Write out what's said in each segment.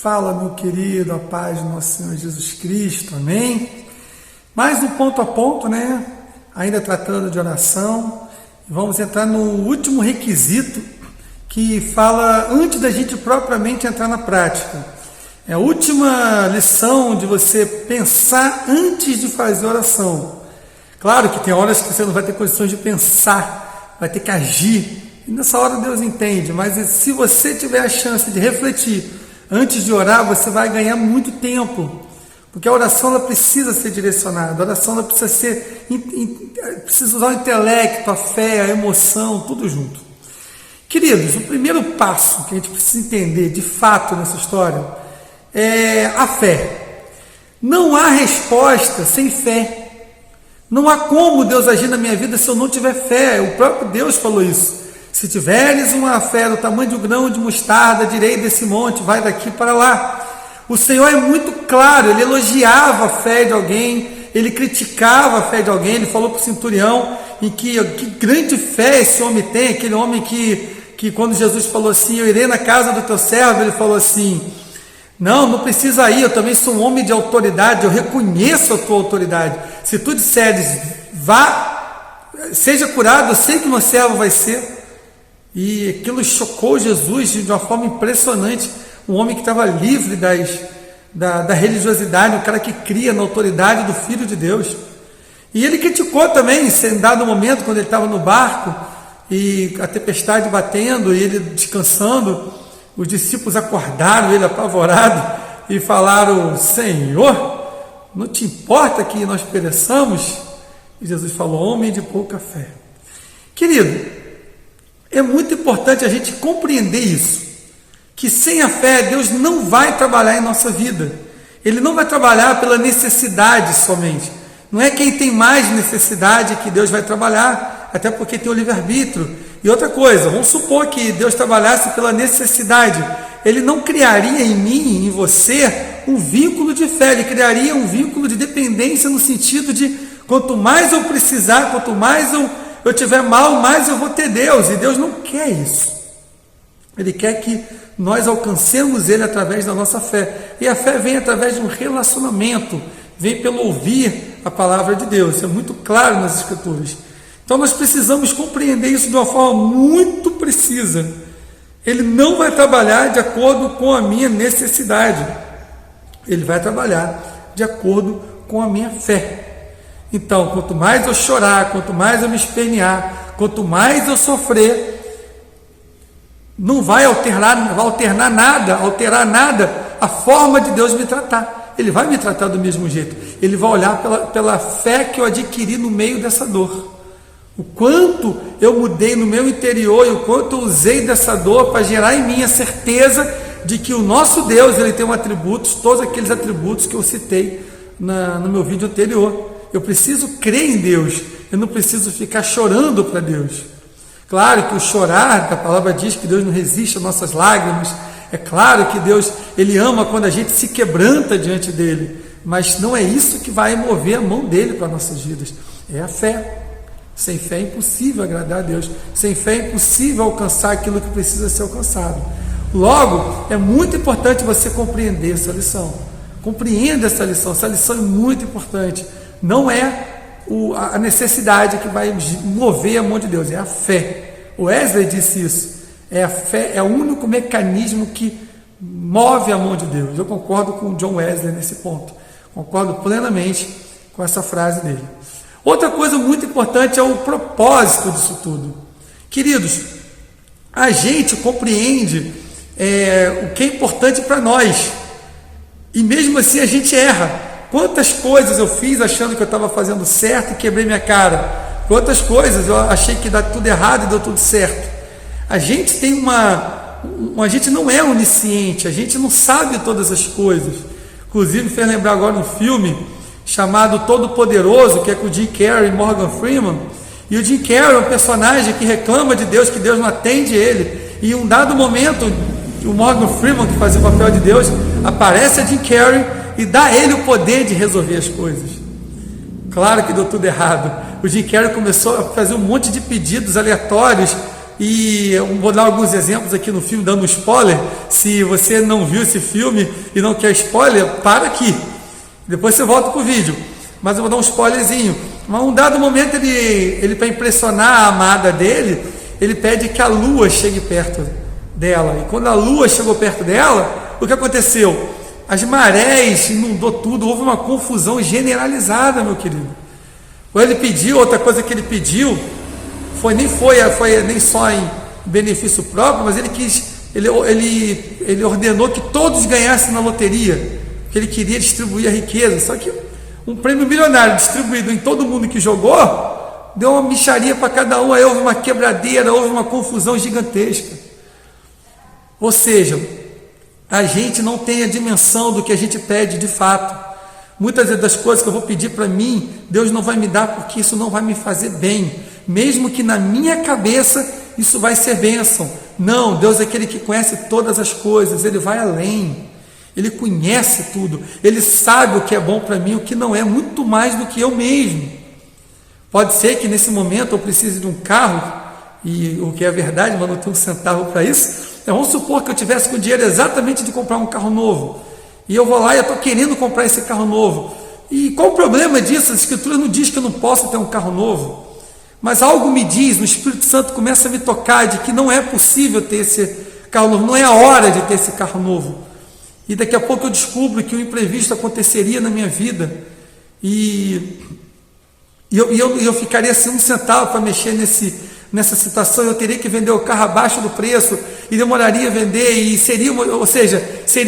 Fala, meu querido, a paz do nosso Senhor Jesus Cristo, amém? Mais um ponto a ponto, né? Ainda tratando de oração. Vamos entrar no último requisito que fala antes da gente propriamente entrar na prática. É a última lição de você pensar antes de fazer oração. Claro que tem horas que você não vai ter condições de pensar, vai ter que agir. E nessa hora Deus entende, mas se você tiver a chance de refletir antes de orar, você vai ganhar muito tempo. Porque a oração ela precisa ser direcionada, a oração ela precisa usar o intelecto, a fé, a emoção, tudo junto. Queridos, o primeiro passo que a gente precisa entender de fato nessa história é a fé. Não há resposta sem fé. Não há como Deus agir na minha vida se eu não tiver fé. O próprio Deus falou isso. Se tiveres uma fé do tamanho de um grão de mostarda, direi desse monte, vai daqui para lá. O Senhor é muito claro, Ele elogiava a fé de alguém, Ele criticava a fé de alguém. Ele falou para o centurião em que grande fé esse homem tem, aquele homem que quando Jesus falou assim, eu irei na casa do teu servo, ele falou assim, não precisa ir, eu também sou um homem de autoridade, eu reconheço a tua autoridade. Se tu disseres, vá, seja curado, eu sei que meu servo vai ser. E aquilo chocou Jesus de uma forma impressionante. Um homem que estava livre da religiosidade, um cara que cria na autoridade do Filho de Deus. E ele criticou também, em dado momento, quando ele estava no barco, e a tempestade batendo, e ele descansando, os discípulos acordaram ele apavorado, e falaram, Senhor, não te importa que nós pereçamos? E Jesus falou, homem de pouca fé. Querido, é muito importante a gente compreender isso, que sem a fé Deus não vai trabalhar em nossa vida. Ele não vai trabalhar pela necessidade somente. Não é quem tem mais necessidade que Deus vai trabalhar, até porque tem o livre-arbítrio. E outra coisa, vamos supor que Deus trabalhasse pela necessidade. Ele não criaria em mim, em você, um vínculo de fé. Ele criaria um vínculo de dependência no sentido de quanto mais eu precisar, quanto mais eu tiver mal, mais eu vou ter Deus. E Deus não quer isso. Ele quer que nós alcancemos Ele através da nossa fé. E a fé vem através de um relacionamento, vem pelo ouvir a palavra de Deus. Isso é muito claro nas Escrituras. Então nós precisamos compreender isso de uma forma muito precisa. Ele não vai trabalhar de acordo com a minha necessidade. Ele vai trabalhar de acordo com a minha fé. Então, quanto mais eu chorar, quanto mais eu me espernear, quanto mais eu sofrer, não vai alterar nada a forma de Deus me tratar. Ele vai me tratar do mesmo jeito. Ele vai olhar pela fé que eu adquiri no meio dessa dor. O quanto eu mudei no meu interior e o quanto eu usei dessa dor para gerar em mim a certeza de que o nosso Deus, Ele tem atributos, todos aqueles atributos que eu citei no meu vídeo anterior. Eu preciso crer em Deus, eu não preciso ficar chorando para Deus. Claro que o chorar, a palavra diz que Deus não resiste às nossas lágrimas. É claro que Deus, Ele ama quando a gente se quebranta diante dEle, mas não é isso que vai mover a mão dEle para nossas vidas, é a fé. Sem fé é impossível agradar a Deus, sem fé é impossível alcançar aquilo que precisa ser alcançado. Logo, é muito importante você compreender essa lição. Compreenda essa lição é muito importante. Não é a necessidade que vai mover a mão de Deus, é a fé. O Wesley disse isso. A fé é o único mecanismo que move a mão de Deus. Eu concordo com o John Wesley nesse ponto. Concordo plenamente com essa frase dele. Outra coisa muito importante é o propósito disso tudo. Queridos, a gente compreende o que é importante para nós. E mesmo assim a gente erra. Quantas coisas eu fiz achando que eu estava fazendo certo e quebrei minha cara? Quantas coisas eu achei que dá tudo errado e deu tudo certo? A gente tem a gente não é onisciente, a gente não sabe todas as coisas. Inclusive me fez lembrar agora um filme chamado Todo-Poderoso, que é com o Jim Carrey e Morgan Freeman. E o Jim Carrey é um personagem que reclama de Deus, que Deus não atende ele. E em um dado momento, o Morgan Freeman, que fazia o papel de Deus, aparece a Jim Carrey e dá a ele o poder de resolver as coisas. Claro que deu tudo errado. O Jim Carrey começou a fazer um monte de pedidos aleatórios E eu vou dar alguns exemplos aqui no filme, dando um spoiler. Se você não viu esse filme e não quer spoiler, para aqui. Depois você volta pro vídeo. Mas eu vou dar um spoilerzinho. Mas um dado momento, ele para impressionar a amada dele, ele pede que a lua chegue perto dela. E quando a lua chegou perto dela, o que aconteceu? As marés inundou tudo, houve uma confusão generalizada, meu querido. Ele pediu, outra coisa que ele pediu, foi nem só em benefício próprio, mas ele ordenou que todos ganhassem na loteria, que ele queria distribuir a riqueza. Só que um prêmio milionário distribuído em todo mundo que jogou, deu uma mixaria para cada um, aí houve uma quebradeira, houve uma confusão gigantesca. Ou seja, a gente não tem a dimensão do que a gente pede de fato. Muitas das coisas que eu vou pedir para mim, Deus não vai me dar porque isso não vai me fazer bem, mesmo que na minha cabeça isso vai ser bênção. Não, Deus é aquele que conhece todas as coisas, Ele vai além, Ele conhece tudo, Ele sabe o que é bom para mim, o que não é, muito mais do que eu mesmo. Pode ser que nesse momento eu precise de um carro, e o que é verdade, mas não tenho um centavo para isso. Vamos supor que eu tivesse com o dinheiro exatamente de comprar um carro novo, e eu vou lá e eu estou querendo comprar esse carro novo. E qual o problema disso? A Escritura não diz que eu não posso ter um carro novo, mas algo me diz, o Espírito Santo começa a me tocar de que não é possível ter esse carro novo, não é a hora de ter esse carro novo. E daqui a pouco eu descubro que o imprevisto aconteceria na minha vida, e eu ficaria sem um centavo para mexer nessa situação. Eu teria que vender o carro abaixo do preço, e demoraria a vender, e seria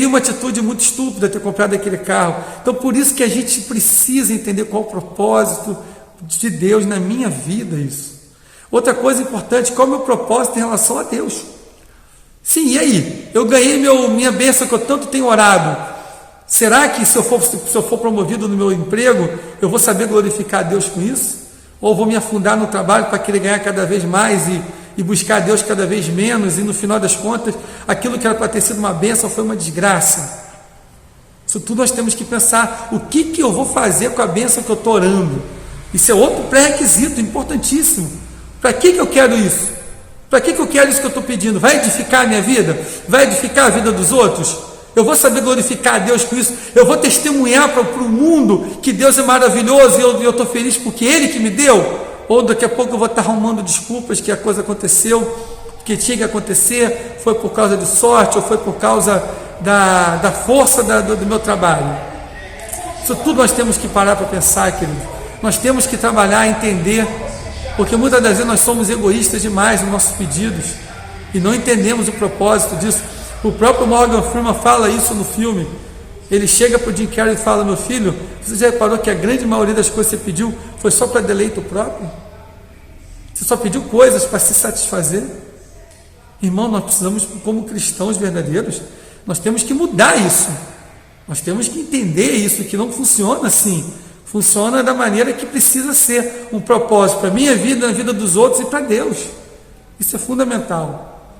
uma atitude muito estúpida ter comprado aquele carro. Então por isso que a gente precisa entender qual o propósito de Deus na minha vida. Isso. Outra coisa importante, qual é o meu propósito em relação a Deus? Sim, e aí? Eu ganhei minha bênção que eu tanto tenho orado. Será que se eu for promovido no meu emprego, eu vou saber glorificar a Deus com isso? Ou vou me afundar no trabalho para querer ganhar cada vez mais e buscar a Deus cada vez menos, e no final das contas, aquilo que era para ter sido uma bênção foi uma desgraça? Isso tudo nós temos que pensar, o que eu vou fazer com a bênção que eu estou orando? Isso é outro pré-requisito importantíssimo. Para que eu quero isso? Para que eu quero isso que eu estou pedindo? Vai edificar a minha vida? Vai edificar a vida dos outros? Eu vou saber glorificar a Deus com isso? Eu vou testemunhar para o mundo que Deus é maravilhoso e eu estou feliz porque Ele que me deu? Ou daqui a pouco eu vou estar arrumando desculpas que a coisa aconteceu, que tinha que acontecer, foi por causa de sorte, ou foi por causa da força do meu trabalho? Isso tudo nós temos que parar para pensar, querido. Nós temos que trabalhar, entender, porque muitas das vezes nós somos egoístas demais nos nossos pedidos, e não entendemos o propósito disso. O próprio Morgan Freeman fala isso no filme. Ele chega para o Jim Carrey e fala: meu filho, você já reparou que a grande maioria das coisas que você pediu foi só para deleito próprio? Você só pediu coisas para se satisfazer? Irmão, nós precisamos, como cristãos verdadeiros, nós temos que mudar isso. Nós temos que entender isso, que não funciona assim. Funciona da maneira que precisa ser, um propósito para a minha vida, na vida dos outros e para Deus. Isso é fundamental.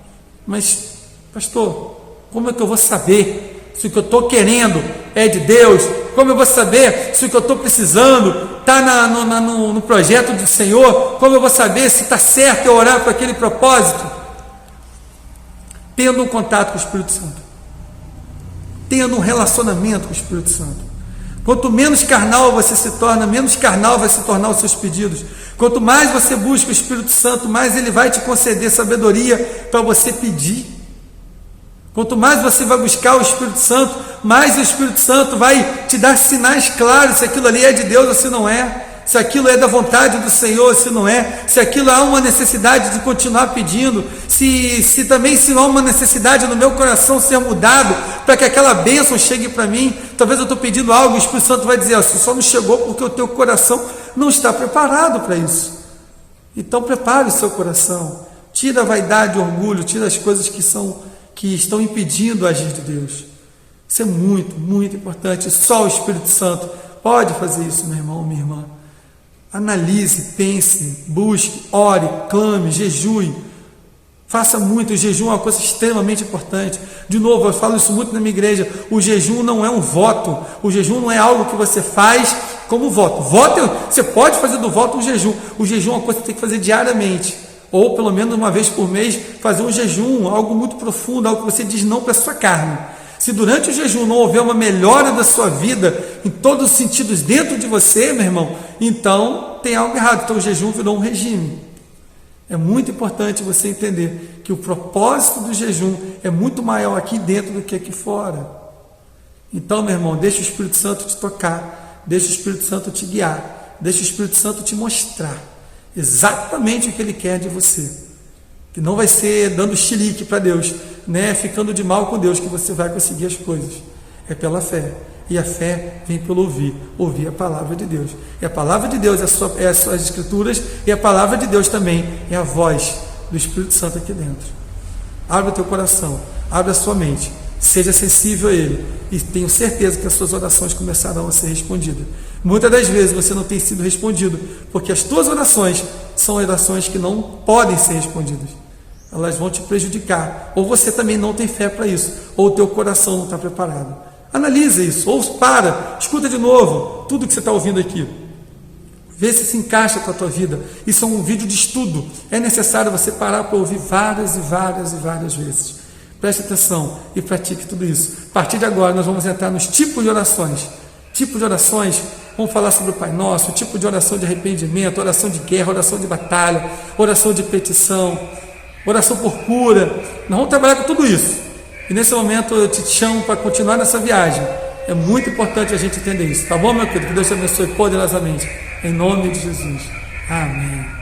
Mas, pastor, como é que eu vou saber se o que eu estou querendo é de Deus? Como eu vou saber se o que eu estou precisando está no projeto do Senhor? Como eu vou saber se está certo eu orar para aquele propósito? Tendo um contato com o Espírito Santo, tendo um relacionamento com o Espírito Santo. Quanto menos carnal você se torna, menos carnal vai se tornar os seus pedidos. Quanto mais você busca o Espírito Santo, mais Ele vai te conceder sabedoria para você pedir. Quanto mais você vai buscar o Espírito Santo, mais o Espírito Santo vai te dar sinais claros se aquilo ali é de Deus ou se não é, se aquilo é da vontade do Senhor ou se não é, se aquilo há uma necessidade de continuar pedindo, se também se não há uma necessidade no meu coração ser mudado para que aquela bênção chegue para mim. Talvez eu estou pedindo algo, o Espírito Santo vai dizer: isso só não chegou porque o teu coração não está preparado para isso. Então prepare o seu coração, tira a vaidade, o orgulho, tira as coisas que estão impedindo o agir de Deus. Isso é muito, muito importante. Só o Espírito Santo pode fazer isso, meu irmão, minha irmã. Analise, pense, busque, ore, clame, jejue. Faça muito. O jejum é uma coisa extremamente importante. De novo, eu falo isso muito na minha igreja. O jejum não é um voto. O jejum não é algo que você faz como voto. Você pode fazer do voto um jejum. O jejum é uma coisa que você tem que fazer diariamente. ou pelo menos uma vez por mês fazer um jejum, algo muito profundo, algo que você diz não para a sua carne. Se durante o jejum não houver uma melhora da sua vida, em todos os sentidos dentro de você, meu irmão, então tem algo errado. Então o jejum virou um regime. É muito importante você entender que o propósito do jejum é muito maior aqui dentro do que aqui fora. Então, meu irmão, deixa o Espírito Santo te tocar, deixa o Espírito Santo te guiar, deixa o Espírito Santo te mostrar exatamente o que Ele quer de você. Que não vai ser dando chilique para Deus, né? Ficando de mal com Deus que você vai conseguir as coisas. É pela fé. E a fé vem pelo ouvir a palavra de Deus. E a palavra de Deus é as suas escrituras, e a palavra de Deus também é a voz do Espírito Santo aqui dentro. Abre o teu coração, abre a sua mente, seja sensível a Ele, e tenho certeza que as suas orações começarão a ser respondidas. Muitas das vezes você não tem sido respondido, porque as tuas orações são orações que não podem ser respondidas. Elas vão te prejudicar, ou você também não tem fé para isso, ou o teu coração não está preparado. Analisa isso, ou escuta de novo tudo que você está ouvindo aqui. Vê se encaixa com a tua vida. Isso é um vídeo de estudo. É necessário você parar para ouvir várias e várias e várias vezes. Preste atenção e pratique tudo isso. A partir de agora nós vamos entrar nos tipos de orações. Tipos de orações, vamos falar sobre o Pai Nosso, tipo de oração de arrependimento, oração de guerra, oração de batalha, oração de petição, oração por cura. Nós vamos trabalhar com tudo isso. E nesse momento eu te chamo para continuar nessa viagem. É muito importante a gente entender isso. Tá bom, meu querido? Que Deus te abençoe poderosamente. Em nome de Jesus. Amém.